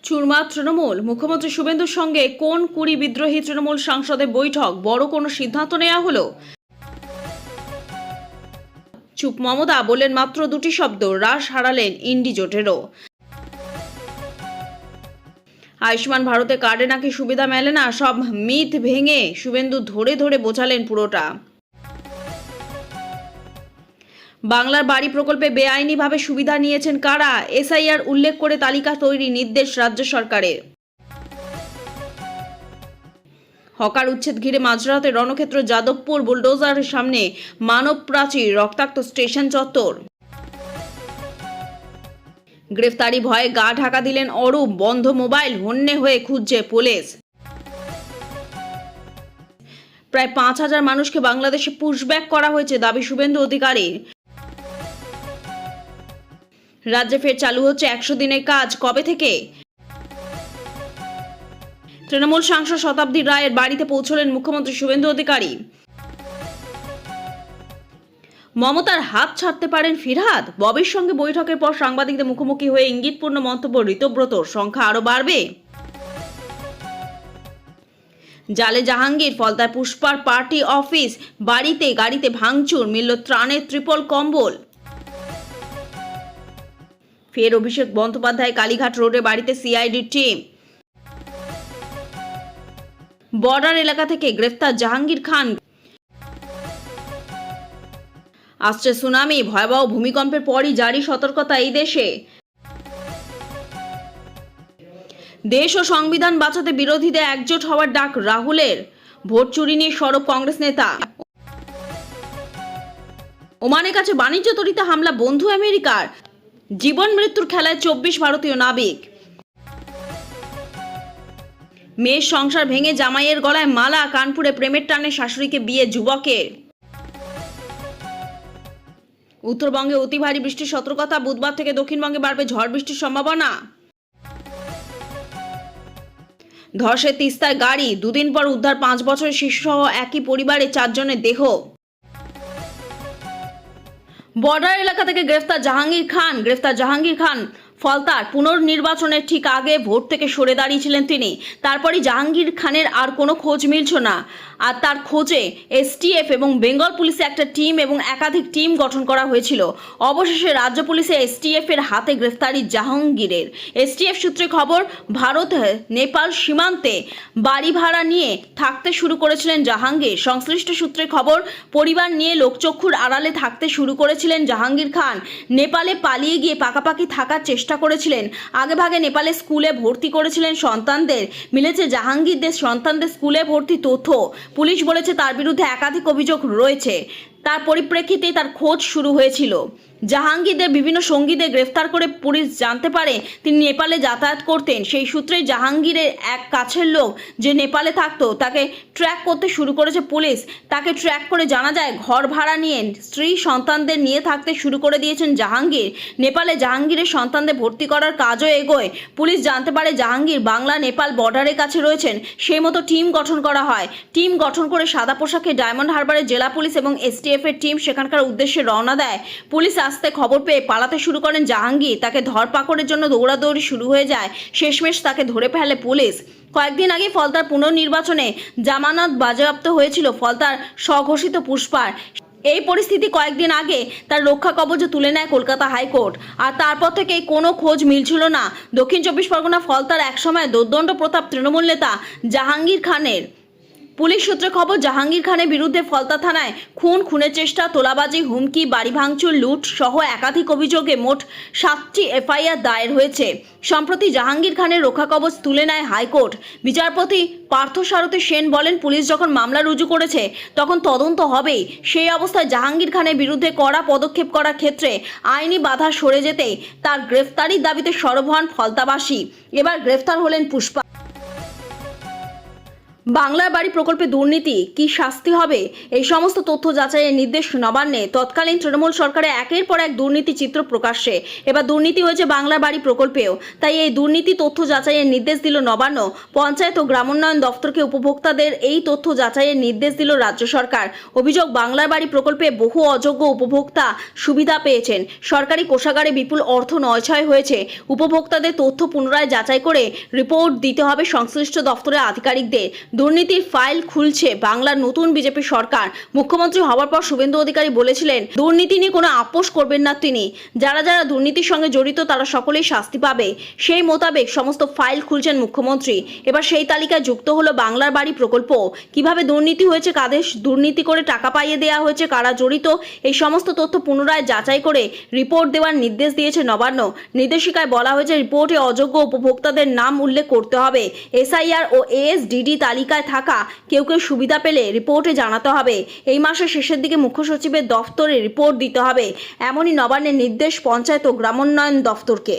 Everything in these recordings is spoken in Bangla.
চুরমার তৃণমূল মুখ্যমন্ত্রী শুভেন্দুর সঙ্গে কোন 20 বিদ্রোহী তৃণমূল সাংসদের বৈঠক, বড় কোনো সিদ্ধান্ত নেওয়া হলো? চুপ মমতা, বললেন মাত্র দুটি শব্দ, রাশ হারালেন ইন্ডি জোটেরও। আয়ুষ্মান ভারতে কার্ডে নাকি সুবিধা মেলে না, সব মিথ ভেঙে শুভেন্দু ধরে ধরে বোঝালেন পুরোটা। বাংলার বাড়ি প্রকল্পে বেআইনিভাবে সুবিধা নিয়েছেন কারা, এসআইআর উল্লেখ করে তালিকা তৈরি নির্দেশ রাজ্য সরকারের। হকার উচ্ছেদ ঘিরে মাঝরাতে রণক্ষেত্র যাদবপুর, বুলডোজারের সামনে মানব প্রাচীর, রক্তাক্ত স্টেশন চত্বর। গ্রেফতারি ভয়ে গা ঢাকা দিলেন অরূপ, বন্ধ মোবাইল, হন্যে হয়ে খুঁজছে পুলিশ। প্রায় 5,000 মানুষকে বাংলাদেশে পুশব্যাক করা হয়েছে, দাবি শুভেন্দু অধিকারীর। রাজ্যে ফের চালু হচ্ছে 100 দিনের কাজ, কবে থেকে? তৃণমূল সাংসদ শতাব্দী রায়ের বাড়িতে পৌঁছলেন মুখ্যমন্ত্রী শুভেন্দু অধিকারী। মমতার হাত ছাড়তে পারেন ফিরহাদ, ববির সঙ্গে বৈঠকের পর সাংবাদিকদের মুখোমুখি হয়ে ইঙ্গিতপূর্ণ মন্তব্য ঋতব্রতর, সংখ্যা আরো বাড়বে। জালে জাহাঙ্গীর, ফলতায় পুষ্পার পার্টি অফিস, বাড়িতে গাড়িতে ভাঙচুর, মিলল ত্রাণের ত্রিপল কম্বল। ফের অভিষেক বন্দ্যোপাধ্যায় কালীঘাট রোডে বাড়িতে সিআইডি টিম। বর্ডার এলাকা থেকে গ্রেফতার জাহাঙ্গীর খান। আসছে সুনামি, ভয়াবহ ভূমিকম্পের পরই জারি সতর্কতা এই দেশে। দেশ ও সংবিধান বাঁচাতে বিরোধীদের একজোট হওয়ার ডাক রাহুলের, ভোট চুরি নিয়ে সরব কংগ্রেস নেতা। ওমানের কাছে বাণিজ্য তরিতে হামলা বন্ধু আমেরিকার, জীবন মৃত্যুর খেলায় 24 ভারতীয় নাবিক। মেয়ের সংসার ভেঙে জামাইয়ের গলায় মালা, কানপুরে প্রেমের টানে শাশুড়িকে বিয়ে যুবকের। উত্তরবঙ্গে অতি ভারী বৃষ্টির সতর্কতা, বুধবার থেকে দক্ষিণবঙ্গে বাড়বে ঝড় বৃষ্টির সম্ভাবনা। ধসে তিস্তায় গাড়ি, দুদিন পর উদ্ধার 5 বছরের শিশুসহ একই পরিবারে 4 জনের দেহ। বর্ডার এলাকা থেকে গ্রেফতার জাহাঙ্গীর খান ফলতার পুনর্নির্বাচনের ঠিক আগে ভোট থেকে সরে দাঁড়িয়েছিলেন তিনি। তারপরই জাহাঙ্গীর খানের আর কোনো খোঁজ মিলছ না, আর তার খোঁজে এসটিএফ এবং বেঙ্গল পুলিশে একটা টিম এবং একাধিক টিম গঠন করা হয়েছিল। অবশেষে রাজ্য পুলিশে এসটিএফ এর হাতে গ্রেফতারি জাহাঙ্গীরের। এসটিএফ সূত্রে খবর, ভারত নেপাল সীমান্তে বাড়ি ভাড়া নিয়ে থাকতে শুরু করেছিলেন জাহাঙ্গীর। সংশ্লিষ্ট সূত্রে খবর, পরিবার নিয়ে লোকচক্ষুর আড়ালে থাকতে শুরু করেছিলেন জাহাঙ্গীর খান। নেপালে পালিয়ে গিয়ে পাকাপাকি থাকার চেষ্টা করেছিলেন। আগেভাগে নেপালে স্কুলে ভর্তি করেছিলেন সন্তানদের। মিলেছে জাহাঙ্গীরদের সন্তানদের স্কুলে ভর্তি তথ্য। পুলিশ বলেছে তার বিরুদ্ধে একাধিক অভিযোগ রয়েছে। তার পরিপ্রেক্ষিতে তার খোঁজ শুরু হয়েছিল। জাহাঙ্গীরদের বিভিন্ন সঙ্গীদের গ্রেফতার করে পুলিশ জানতে পারে তিনি নেপালে যাতায়াত করতেন। সেই সূত্রেই জাহাঙ্গীরের এক কাছের লোক যে নেপালে থাকতো তাকে ট্র্যাক করতে শুরু করেছে পুলিশ। তাকে ট্র্যাক করে জানা যায় ঘর ভাড়া নিয়ে স্ত্রী সন্তানদের নিয়ে থাকতে শুরু করে দিয়েছেন জাহাঙ্গীর। নেপালে জাহাঙ্গীরের সন্তানদের ভর্তি করার কাজও এগোয়। পুলিশ জানতে পারে জাহাঙ্গীর বাংলা নেপাল বর্ডারের কাছে রয়েছেন। সেই মতো টিম গঠন করা হয়। টিম গঠন করে সাদা পোশাকে ডায়মন্ড হারবারের জেলা পুলিশ এবং এসটিএফ এর টিম সেখানকার উদ্দেশ্যে রওনা দেয়। পুলিশ আসতে খবর পেয়ে পালাতে শুরু করেন জাহাঙ্গীর। তাকে ধরপাকড়ের জন্য দৌড়াদৌড়ি শুরু হয়ে যায়। শেষমেশ তাকে ধরে ফেলে পুলিশ। কয়েকদিন আগে ফলতার পুনর্নির্বাচনে জামানত বাজেয়াপ্ত হয়েছিল ফলতার স্বঘোষিত পুষ্পার। এই পরিস্থিতি কয়েকদিন আগে তার রক্ষা কবচে তুলে নেয় কলকাতা হাইকোর্ট। আর তারপর থেকে কোনো খোঁজ মিলছিল না দক্ষিণ 24 পরগনা ফলতার একসময় দোর্দণ্ড প্রতাপ তৃণমূল নেতা জাহাঙ্গীর খানের। পুলিশ সূত্রে খবর, জাহাঙ্গীর খানের বিরুদ্ধে ফলতা থানায় খুনের চেষ্টা, তোলাবাজি, হুমকি, বাড়ি ভাঙচুর, লুট সহ একাধিক অভিযোগে মোট 7টি এফআইআর দায়ের হয়েছে। সম্প্রতি জাহাঙ্গীর খানের রক্ষা কবচ তুলে নেয় হাইকোর্ট। বিচারপতি পার্থসারথী সেন বলেন, পুলিশ যখন মামলা রুজু করেছে তখন তদন্ত হবেই। সেই অবস্থায় জাহাঙ্গীর খানের বিরুদ্ধে কড়া পদক্ষেপ করার ক্ষেত্রে আইনি বাধা সরে যেতেই তার গ্রেফতারির দাবিতে সরব হন ফলতাবাসী। এবার গ্রেফতার হলেন পুষ্পা। বাংলার বাড়ি প্রকল্পে দুর্নীতি কি শাস্তি হবে, এই সমস্ত তথ্য যাচাইয়ের নির্দেশ নবান্নে। তৎকালীন তৃণমূল সরকারে একের পর এক দুর্নীতি চিত্র প্রকাশ্যে। এবার দুর্নীতি হয়েছে বাংলার বাড়ি প্রকল্পেও। তাই এই দুর্নীতি তথ্য যাচাইয়ের নির্দেশ দিল নবান্ন। পঞ্চায়েত ও গ্রামোন্নয়ন দফতরকে উপভোক্তাদের এই তথ্য যাচাইয়ের নির্দেশ দিল রাজ্য সরকার। অভিযোগ, বাংলার বাড়ি প্রকল্পে বহু অযোগ্য উপভোক্তা সুবিধা পেয়েছেন। সরকারি কোষাগারে বিপুল অর্থ নয়ছয় হয়েছে। উপভোক্তাদের তথ্য পুনরায় যাচাই করে রিপোর্ট দিতে হবে সংশ্লিষ্ট দফতরের আধিকারিকদের। দুর্নীতির ফাইল খুলছে বাংলার নতুন বিজেপি সরকার। মুখ্যমন্ত্রী হওয়ার পর শুভেন্দু অধিকারী বলেছিলেন, দুর্নীতি নিয়ে কোনো আপোষ করবেন না তিনি। যারা যারা দুর্নীতির সঙ্গে জড়িত তারা সকলেই শাস্তি পাবে। সেই মোতাবেক সমস্ত ফাইল খুলছেন মুখ্যমন্ত্রী। এবার সেই তালিকায় যুক্ত হলো বাংলার বাড়ি প্রকল্প। কিভাবে দুর্নীতি হয়েছে, কাদের দুর্নীতি করে টাকা পাইয়ে দেওয়া হয়েছে, কারা জড়িত, এই সমস্ত তথ্য পুনরায় যাচাই করে রিপোর্ট দেওয়ার নির্দেশ দিয়েছে নবান্ন। নির্দেশিকায় বলা হয়েছে, রিপোর্টে অযোগ্য উপভোক্তাদের নাম উল্লেখ করতে হবে। এসআইআর ও এএসডিডি তালিকায় থাকা কেউ কেউ সুবিধা পেলে রিপোর্টে জানাতে হবে। এই মাসের শেষের দিকে মুখ্য সচিবের দফতরে রিপোর্ট দিতে হবে, এমনই নবান্নের নির্দেশ পঞ্চায়েত ও গ্রামোন্নয়ন দফতরকে।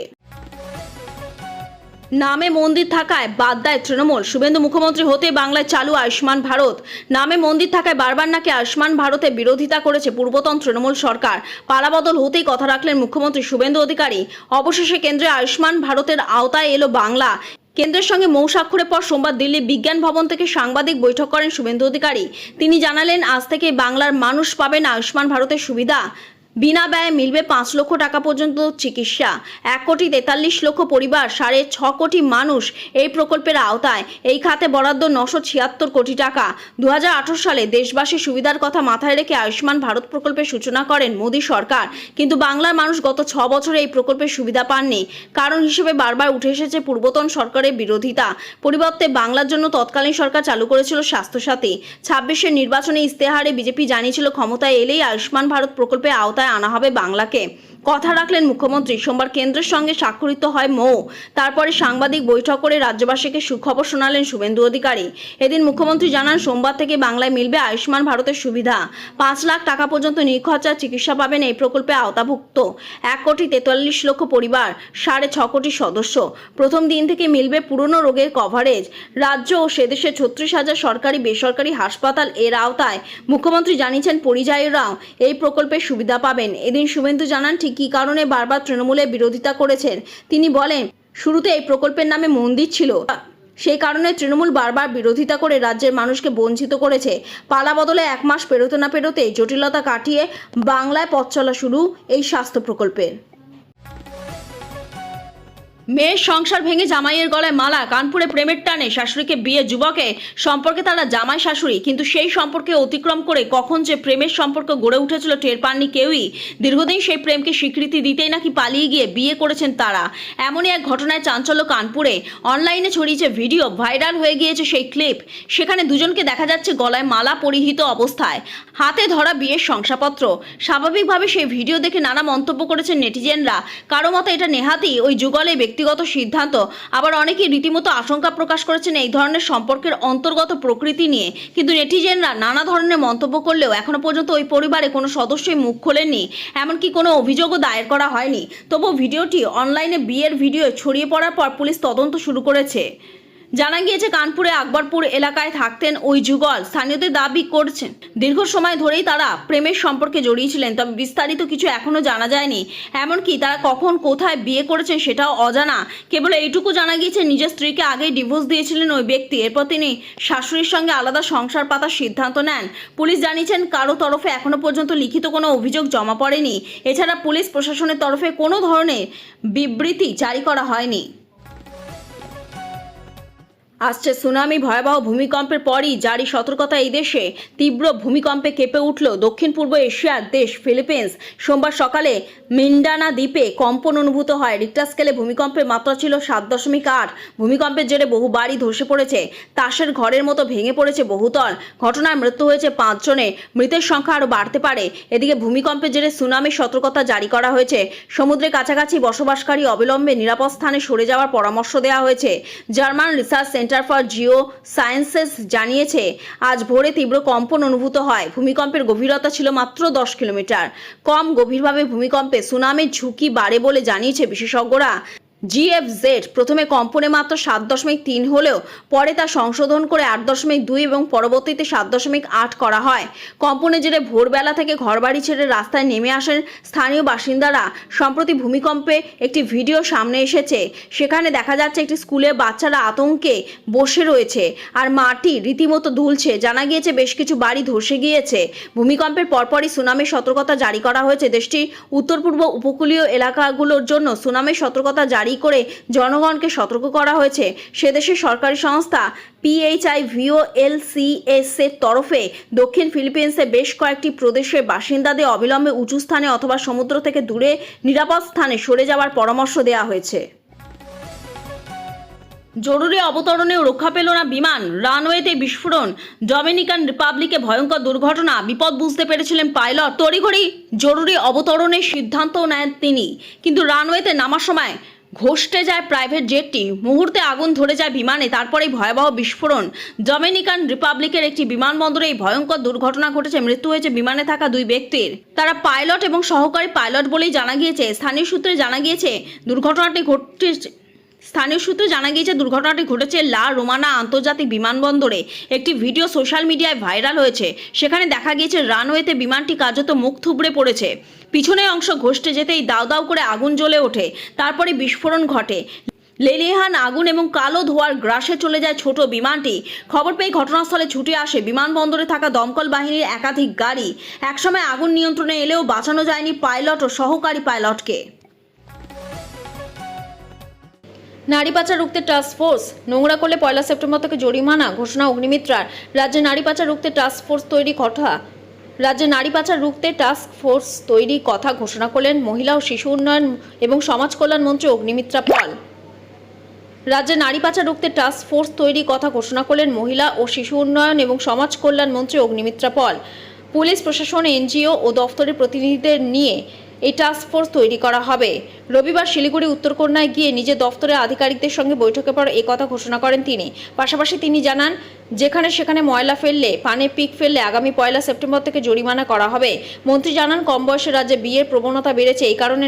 নামে মন্দির থাকায় বাদ দেয় তৃণমূল। শুভেন্দু মুখ্যমন্ত্রী হতে বাংলায় চালু আয়ুষ্মান ভারত। নামে মন্দির থাকায় বারবার নাকি আয়ুষ্মান ভারতে বিরোধিতা করেছে পূর্বতন তৃণমূল সরকার। পালাবদল হতেই কথা রাখলেন মুখ্যমন্ত্রী শুভেন্দু অধিকারী। অবশেষে কেন্দ্রে আয়ুষ্মান ভারতের আওতায় এলো বাংলা। কেন্দ্রের সঙ্গে মৌ স্বাক্ষরের পর সোমবার দিল্লির বিজ্ঞান ভবন থেকে সাংবাদিক বৈঠক করেন শুভেন্দু অধিকারী। তিনি জানালেন, আজ থেকে বাংলার মানুষ পাবেন আয়ুষ্মান ভারতের সুবিধা। বিনা ব্যয়ে মিলবে 5 লক্ষ টাকা পর্যন্ত চিকিৎসা। 1,43,00,000 পরিবার, 6.5 কোটি মানুষ এই প্রকল্পের আওতায়। এই খাতে বরাদ্দ 976 কোটি টাকা। 2018 সালে দেশবাসীর সুবিধার কথা মাথায় রেখে আয়ুষ্মান ভারত প্রকল্পের সূচনা করেন মোদী সরকার। কিন্তু বাংলার মানুষ গত 6 বছরে এই প্রকল্পের সুবিধা পাননি। কারণ হিসেবে বারবার উঠে এসেছে পূর্বতন সরকারের বিরোধিতা। পরিবর্তে বাংলার জন্য তৎকালীন সরকার চালু করেছিল স্বাস্থ্যসাথী। 26-এর নির্বাচনী ইস্তেহারে বিজেপি জানিয়েছিল, ক্ষমতায় এলেই আয়ুষ্মান ভারত প্রকল্পে আওতায় আনা হবে বাংলাকে। কথা রাখলেন মুখ্যমন্ত্রী। সোমবার কেন্দ্রের সঙ্গে স্বাক্ষরিত হয় মৌ। তারপরে সাংবাদিক বৈঠক করে রাজ্যবাসীকে সুখবর শোনালেন শুভেন্দু অধিকারী। এদিন মুখ্যমন্ত্রী জানান, সোমবার থেকে বাংলায় মিলবে আয়ুষ্মান ভারতের সুবিধা। 5 লাখ টাকা পর্যন্ত নিখরচার চিকিৎসা পাবেন এই প্রকল্পে আওতাভুক্ত 1,43,00,000 পরিবার, 6.5 কোটি সদস্য। প্রথম দিন থেকে মিলবে পুরনো রোগের কভারেজ। রাজ্য ও সেদেশে 36,000 সরকারি বেসরকারি হাসপাতাল এর আওতায়। মুখ্যমন্ত্রী জানিয়েছেন, পরিযায়ীরাও এই প্রকল্পের সুবিধা পাবেন। এদিন শুভেন্দু জানান, ঠিক কী কারণে বারবার তৃণমূলের বিরোধিতা করেছেন। তিনি বলেন, শুরুতে এই প্রকল্পের নামে মন্দির ছিল, সেই কারণে তৃণমূল বারবার বিরোধিতা করে রাজ্যের মানুষকে বঞ্চিত করেছে। পালা বদলে 1 মাস পেরোতে না পেরোতে জটিলতা কাটিয়ে বাংলায় পথ চলা শুরু এই স্বাস্থ্য প্রকল্পের। মেয়ের সংসার ভেঙে জামাইয়ের গলায় মালা। কানপুরে প্রেমের টানে শাশুড়িকে বিয়ে যুবকে সম্পর্কে তারা জামাই শাশুড়ি, কিন্তু সেই সম্পর্কে অতিক্রম করে কখন যে প্রেমের সম্পর্ক গড়ে উঠেছিল টের পাননি কেউই। দীর্ঘদিন সেই প্রেমকে স্বীকৃতি দিতেই নাকি পালিয়ে গিয়ে বিয়ে করেছেন তারা। এমনই এক ঘটনায় চাঞ্চল্য কানপুরে। অনলাইনে ছড়িয়েছে ভিডিও, ভাইরাল হয়ে গিয়েছে সেই ক্লিপ। সেখানে দুজনকে দেখা যাচ্ছে গলায় মালা পরিহিত অবস্থায়, হাতে ধরা বিয়ের শংসাপত্র। স্বাভাবিকভাবে সেই ভিডিও দেখে নানা মন্তব্য করেছেন নেটিজেনরা। কারো মতে এটা নেহাতি ওই যুগলে ব্যক্তিগত সিদ্ধান্ত, আবার অনেকেই রীতিমতো আশঙ্কা প্রকাশ করেছেন এই ধরনের সম্পর্কের অন্তর্গত প্রকৃতি নিয়ে। কিন্তু নেটিজেনরা নানা ধরনের মন্তব্য করলেও এখনো পর্যন্ত ওই পরিবারে কোনো সদস্যই মুখ খোলেননি, এমনকি কোনো অভিযোগও দায়ের করা হয়নি। তবু ভিডিওটি অনলাইনে বিয়ের ভিডিও ছড়িয়ে পড়ার পর পুলিশ তদন্ত শুরু করেছে। জানা গিয়েছে, কানপুরে আকবরপুর এলাকায় থাকতেন ওই যুগল। স্থানীয়দের দাবি করছেন, দীর্ঘ সময় ধরেই তারা প্রেমের সম্পর্কে জড়িয়েছিলেন। তবে বিস্তারিত কিছু এখনো জানা যায়নি। এমনকি তারা কখন কোথায় বিয়ে করেছেন সেটাও অজানা। কেবল এইটুকু জানা গিয়েছে, নিজের স্ত্রীকে আগেই ডিভোর্স দিয়েছিলেন ওই ব্যক্তি। এরপর তিনি শাশুড়ির সঙ্গে আলাদা সংসার পাতার সিদ্ধান্ত নেন। পুলিশ জানিয়েছেন, কারো তরফে এখনো পর্যন্ত লিখিত কোনো অভিযোগ জমা পড়েনি। এছাড়া পুলিশ প্রশাসনের তরফে কোনো ধরনের বিবৃতি জারি করা হয়নি। আসছে সুনামি, ভয়াবহ ভূমিকম্পের পরই জারি সতর্কতা। এই দেশে তীব্র ভূমিকম্পে কেঁপে উঠল দক্ষিণ পূর্ব এশিয়ার দেশ ফিলিপিন্স। সোমবার সকালে মিন্ডানা দ্বীপে কম্পন অনুভূত হয়। রিক্টার স্কেলে ভূমিকম্পের মাত্রা ছিল 7.8। ভূমিকম্পের জেরে বহু বাড়ি ধসে পড়েছে। তাসের ঘরের মতো ভেঙে পড়েছে বহুতল। ঘটনায় মৃত্যু হয়েছে 5 জনের। মৃতের সংখ্যা আরও বাড়তে পারে। এদিকে ভূমিকম্পের জেরে সুনামির সতর্কতা জারি করা হয়েছে। সমুদ্রের কাছাকাছি বসবাসকারী অবিলম্বে নিরাপদ স্থানে সরে যাওয়ার পরামর্শ দেওয়া হয়েছে। German research centre for Jio sciences জানিয়েছে, আজ ভোরে তীব্র কম্পন অনুভূত হয়। ভূমিকম্পের গভীরতা ছিল মাত্র 10 কিলোমিটার। কম গভীরভাবে ভূমিকম্পে সুনামির ঝুঁকি বাড়ে বলে জানিয়েছে বিশেষজ্ঞরা। GFZ প্রথমে কম্পনে মাত্র 7.3 হলেও পরে তা সংশোধন করে 8.2 এবং পরবর্তীতে 7.8 করা হয়। কম্পনে জেরে ভোরবেলা থেকে ঘরবাড়ি ছেড়ে রাস্তায় নেমে আসেন স্থানীয় বাসিন্দারা। সম্প্রতি ভূমিকম্পে একটি ভিডিও সামনে এসেছে, সেখানে দেখা যাচ্ছে একটি স্কুলের বাচ্চারা আতঙ্কে বসে রয়েছে আর মাটি রীতিমতো দুলছে। জানা গিয়েছে বেশ কিছু বাড়ি ধসে গিয়েছে। ভূমিকম্পের পরপরই সুনামির সতর্কতা জারি করা হয়েছে। দেশটির উত্তর পূর্ব উপকূলীয় এলাকাগুলোর জন্য সুনামির সতর্কতা জারি করে জনগণকে সতর্ক করা হয়েছে। সে দেশের সরকারি সংস্থা PHIVOLCS এর তরফে দক্ষিণ ফিলিপিন্সে বেশ কয়েকটি প্রদেশের বাসিন্দাদের অবিলম্বে উঁচু স্থানে অথবা সমুদ্র থেকে দূরে নিরাপদ স্থানে সরে যাওয়ার পরামর্শ দেওয়া হয়েছে। জরুরি অবতরণেও রক্ষা পেল না বিমান, রানওয়েতে বিস্ফোরণ, ডমিনিকান রিপাবলিকে ভয়ঙ্কর দুর্ঘটনা, বিপদ বুঝতে পেরেছিলেন পাইলট, তড়িঘড়ি জরুরি অবতরণের সিদ্ধান্ত নেন তিনি, কিন্তু রানওয়েতে নামার সময় ঘষতে যায় প্রাইভেট জেটটি। মুহূর্তে আগুন ধরে যায় বিমানে, তারপরেই ভয়াবহ বিস্ফোরণ। ডমিনিকান রিপাবলিকের একটি বিমানবন্দরে এই ভয়ঙ্কর দুর্ঘটনা ঘটেছে। মৃত্যু হয়েছে বিমানে থাকা 2 ব্যক্তির। তারা পাইলট এবং সহকারী পাইলট বলেই জানা গিয়েছে। স্থানীয় সূত্রে জানা গিয়েছে দুর্ঘটনাটি ঘটেছে লা রোমানা আন্তর্জাতিক বিমানবন্দরে। একটি ভিডিও সোশ্যাল মিডিয়ায় ভাইরাল হয়েছে। সেখানে দেখা গিয়েছে রানওয়েতে বিমানটি কার্যত মুখ থুবড়ে পড়েছে। পিছনের অংশ ঘষতে যেতেই দাউ দাউ করে আগুন জ্বলে ওঠে, তারপরে বিস্ফোরণ ঘটে। লেলিহান আগুন এবং কালো ধোঁয়ার গ্রাসে চলে যায় ছোট বিমানটি। খবর পেয়ে ঘটনাস্থলে ছুটে আসে বিমানবন্দরে থাকা দমকল বাহিনীর একাধিক গাড়ি। একসময় আগুন নিয়ন্ত্রণে এলেও বাঁচানো যায়নি পাইলট ও সহকারী পাইলটকে। নারী পাচার রুখতে টাস্ক ফোর্স, নোংরা করলে 1 সেপ্টেম্বর থেকে জরিমানা ঘোষণা অগ্নিমিত্রার। রাজ্যে নারী পাচার রুখতে টাস্ক ফোর্স তৈরি কথা ঘোষণা করলেন মহিলা ও শিশু উন্নয়ন এবং সমাজ কল্যাণ মন্ত্রী অগ্নিমিত্রা পল। রাজ্যে নারী পাচার রুখতে টাস্ক ফোর্স তৈরি কথা ঘোষণা করলেন মহিলা ও শিশু উন্নয়ন এবং সমাজ কল্যাণ মন্ত্রী অগ্নিমিত্রা পল। পুলিশ প্রশাসন, NGO ও দফতরের প্রতিনিধিদের নিয়ে এই টাস্ক ফোর্স তৈরি করা হবে। রবিবার শিলিগুড়ি উত্তরকন্যায় গিয়ে নিজের দফতরের আধিকারিকদের সঙ্গে বৈঠকের পর এই কথা ঘোষণা করেন তিনি। পাশাপাশি তিনি জানান, যেখানে সেখানে ময়লা ফেললে, পানে পিক ফেললে আগামী 1 সেপ্টেম্বর থেকে জরিমানা করা হবে। মন্ত্রী জানান, কম বয়সে রাজ্যে বিয়ের প্রবণতা বেড়েছে, এই কারণে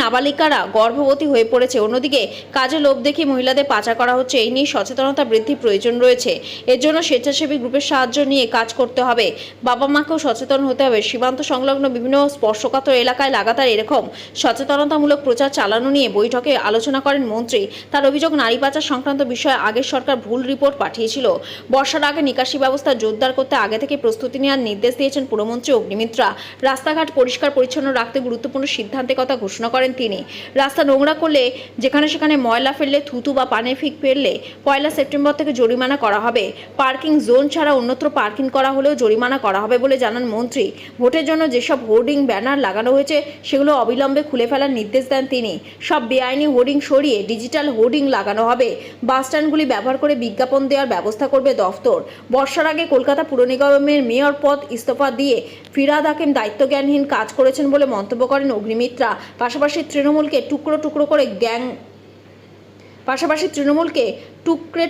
নাবালিকারা গর্ভবতী হয়ে পড়েছে। অন্যদিকে কাজে লোভ দেখিয়ে মহিলাদের পাচার করা হচ্ছে। এই নিয়ে সচেতনতা বৃদ্ধির প্রয়োজন রয়েছে। এর জন্য স্বেচ্ছাসেবী গ্রুপের সাহায্য নিয়ে কাজ করতে হবে। বাবা মাকেও সচেতন হতে হবে। সীমান্ত সংলগ্ন বিভিন্ন স্পর্শকাতর এলাকায় লাগাতার এরকম সচেতনতামূলক প্রচার চালানো নিয়ে বৈঠকে আলোচনা করেন মন্ত্রী। তার অভিযোগ, নারী পাচার সংক্রান্ত বিষয়ে আগের সরকার ভুল রিপোর্ট পাঠিয়েছিল। বর্ষার আগে নিকাশি ব্যবস্থা জোরদার করতে আগে থেকে প্রস্তুতি নেওয়ার নির্দেশ দিয়েছেন পুরমন্ত্রী অগ্নিমিত্রা। রাস্তাঘাট পরিষ্কার পরিচ্ছন্ন রাখতে গুরুত্বপূর্ণ সিদ্ধান্তের কথা ঘোষণা করেন তিনি। রাস্তা নোংরা করলে, যেখানে সেখানে ময়লা ফেললে, থুতু বা পানে ফিক ফেললে 1 সেপ্টেম্বর থেকে জরিমানা করা হবে। পার্কিং জোন ছাড়া অন্যত্র পার্কিং করা হলেও জরিমানা করা হবে বলে জানান মন্ত্রী। ভোটের জন্য যেসব হোর্ডিং ব্যানার লাগানো হয়েছে সেগুলো অবিলম্বে খুলে ফেলার নির্দেশ দেন তিনি। সব বেআইনি হোর্ডিং সরিয়ে ডিজিটাল হোর্ডিং লাগানো হবে। বাস স্ট্যান্ডগুলি ব্যবহার করে বিজ্ঞাপন দেওয়ার ব্যবস্থা করবে দফতর। বর্ষার আগে কলকাতা পুর নিগমের মেয়র পদ ইস্তফা দিয়ে ফিরহাদ হাকিম দায়িত্বজ্ঞানহীন কাজ করেছেন বলে মন্তব্য করেন অগ্নিমিত্রা। পাশাপাশি তৃণমূলকে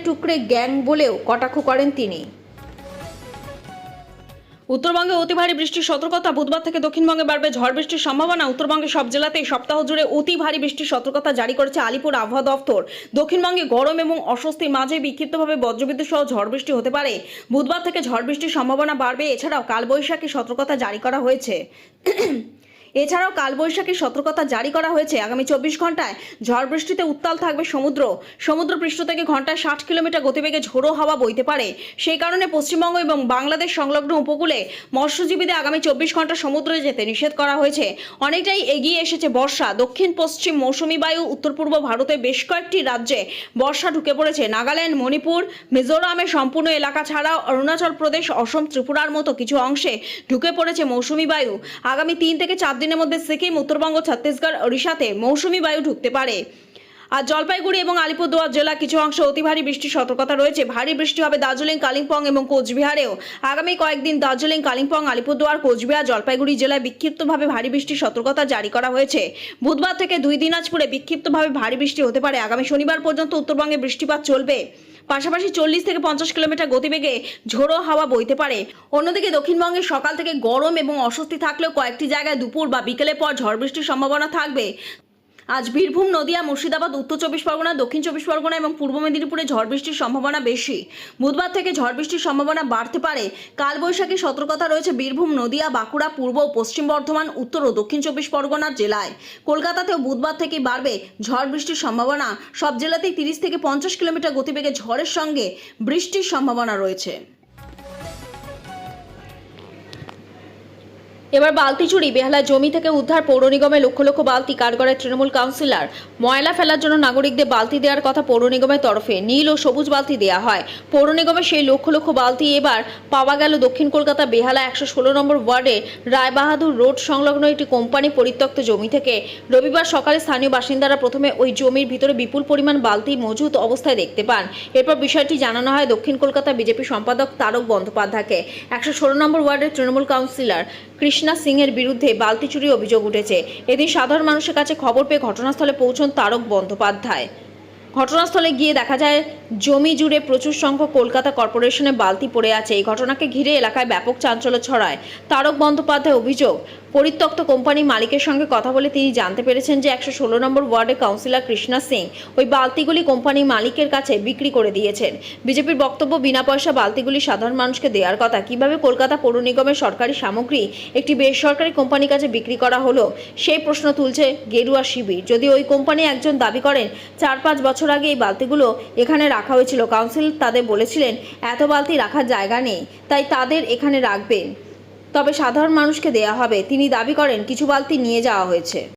টুকরে গ্যাং বলেও কটাক্ষ করেন তিনি। উত্তরবঙ্গে অতি ভারী বৃষ্টির সতর্কতা। বুধবার থেকে দক্ষিণবঙ্গে বাড়বে ঝড় বৃষ্টির সম্ভাবনা। উত্তরবঙ্গে সব জেলাতেই সপ্তাহ জুড়ে অতি ভারী বৃষ্টির সতর্কতা জারি করেছে আলিপুর আবহাওয়া দফতর। দক্ষিণবঙ্গে গরম এবং অস্বস্তির মাঝে বিক্ষিপ্তভাবে বজ্রবিদ্যুৎ সহ ঝড় বৃষ্টি হতে পারে। বুধবার থেকে ঝড় বৃষ্টির সম্ভাবনা বাড়বে। এছাড়াও কালবৈশাখী সতর্কতা জারি করা হয়েছে। আগামী 24 ঘন্টায় ঝড় বৃষ্টিতে উত্তাল থাকবে সমুদ্র পৃষ্ঠ থেকে ঘন্টায় 60 কিলোমিটার গতিবেগে ঝোড়ো হাওয়া বইতে পারে। সেই কারণে পশ্চিমবঙ্গ এবং বাংলাদেশ সংলগ্ন উপকূলে মৎস্যজীবীদের আগামী 24 ঘন্টা সমুদ্রে যেতে নিষেধ করা হয়েছে। অনেকটাই এগিয়ে এসেছে বর্ষা। দক্ষিণ পশ্চিম মৌসুমী বায়ু উত্তর পূর্ব ভারতের বেশ কয়েকটি রাজ্যে বর্ষা ঢুকে পড়েছে। নাগাল্যান্ড, মণিপুর, মিজোরামের সম্পূর্ণ এলাকা ছাড়াও অরুণাচল প্রদেশ, অসম, ত্রিপুরার মতো কিছু অংশে ঢুকে পড়েছে মৌসুমী বায়ু। আগামী 3 থেকে 4 দিনের মধ্যে সিকিম, উত্তরবঙ্গ, ছত্তিশগড়, ওড়িশাতে মৌসুমী বায়ু ঢুকতে পারে। আর জলপাইগুড়ি এবং আলিপুরদুয়ার জেলা কিছু অংশে অতি ভারী বৃষ্টির সতর্কতা রয়েছে। ভারী বৃষ্টি হবে দার্জিলিং, কালিম্পং এবং কোচবিহারেও। আগামী কয়েকদিন দার্জিলিং, কালিম্পং, আলিপুরদুয়ার, কোচবিহার, জলপাইগুড়ি জেলায় বিক্ষিপ্তভাবে ভারী বৃষ্টির সতর্কতা জারি করা হয়েছে। বুধবার থেকে 2 দিনাজপুরে বিক্ষিপ্তভাবে ভারী বৃষ্টি হতে পারে। আগামী শনিবার পর্যন্ত উত্তরবঙ্গে বৃষ্টিপাত চলবে। পাশাপাশি 40 থেকে 50 কিলোমিটার গতিবেগে ঝোড়ো হাওয়া বইতে পারে। অন্যদিকে দক্ষিণবঙ্গে সকাল থেকে গরম এবং অস্বস্তি থাকলেও কয়েকটি জায়গায় দুপুর বা বিকেলের পর ঝড় বৃষ্টির সম্ভাবনা থাকবে। আজ বীরভূম, নদিয়া, মুর্শিদাবাদ, উত্তর চব্বিশ পরগনা, দক্ষিণ চব্বিশ পরগনা এবং পূর্ব মেদিনীপুরে ঝড় বৃষ্টির সম্ভাবনা বেশি। বুধবার থেকে ঝড় বৃষ্টির সম্ভাবনা বাড়তে পারে। কালবৈশাখী সতর্কতা রয়েছে বীরভূম, নদিয়া, বাঁকুড়া, পূর্ব ও পশ্চিম বর্ধমান, উত্তর ও দক্ষিণ চব্বিশ পরগনার জেলায়। কলকাতাতেও বুধবার থেকেই বাড়বে ঝড় বৃষ্টির সম্ভাবনা। সব জেলাতেই 30 থেকে 50 কিলোমিটার গতিবেগে ঝড়ের সঙ্গে বৃষ্টির সম্ভাবনা রয়েছে। এবার বালতি চুরি, বেহালা জমি থেকে উদ্ধার পৌর নিগমে লক্ষ লক্ষ বালতি। কাঠগড়ায় তৃণমূল কাউন্সিলর। ময়লা ফেলার জন্য নাগরিকদের বালতি দেওয়ার কথা পৌর নিগমের তরফে। নীল ও সবুজ বালতি দেওয়া হয়। পৌর নিগমের সেই লক্ষ লক্ষ বালতি এবার পাওয়া গেল দক্ষিণ কলকাতা বেহালা 116 নম্বর ওয়ার্ডের রায়বাহাদুর রোড সংলগ্ন একটি কোম্পানি পরিত্যক্ত জমি থেকে। রবিবার সকালে স্থানীয় বাসিন্দারা প্রথমে ওই জমির ভিতরে বিপুল পরিমাণ বালতি মজুত অবস্থায় দেখতে পান। এরপর বিষয়টি জানানো হয় দক্ষিণ কলকাতা বিজেপি সম্পাদক তারক বন্দ্যোপাধ্যায়কে। 116 নম্বর ওয়ার্ডের তৃণমূল কাউন্সিলর কৃষ্ণা সিং এর বিরুদ্ধে বালতি চুরির অভিযোগ উঠেছে। এদিন সাধারণ মানুষের কাছে খবর পেয়ে ঘটনাস্থলে পৌঁছন তারক বন্দ্যোপাধ্যায়। ঘটনাস্থলে গিয়ে দেখা যায় জমি জুড়ে প্রচুর সংখ্যক কলকাতা কর্পোরেশনের বালতি পড়ে আছে। এই ঘটনাকে ঘিরে এলাকায় ব্যাপক চাঞ্চল্য ছড়ায়। তারক বন্দ্যোপাধ্যায় অভিযোগ, পরিত্যক্ত কোম্পানির মালিকের সঙ্গে কথা বলে তিনি জানতে পেরেছেন যে 116 নম্বর ওয়ার্ডের কাউন্সিলর কৃষ্ণা সিং ওই বালতিগুলি কোম্পানির মালিকের কাছে বিক্রি করে দিয়েছেন। বিজেপির বক্তব্য, বিনা পয়সা বালতিগুলি সাধারণ মানুষকে দেওয়ার কথা। কিভাবে কলকাতা পৌর নিগমের সরকারি সামগ্রী একটি বেসরকারি কোম্পানির কাছে বিক্রি করা হলো, সেই প্রশ্ন তুলছে গেরুয়া শিবির। যদি ওই কোম্পানি একজন দাবি করেন 4-5 বছর আগে এই বালতিগুলো এখানে রাখা হয়েছিল, কাউন্সিল তাদের বলেছিলেন এত বালতি রাখার জায়গা নেই, তাই তাদের এখানে রাখবেন, তবে সাধারণ মানুষকে দেয়া হবে। তিনি দাবি করেন কিছু বালতি নিয়ে যাওয়া হয়েছে।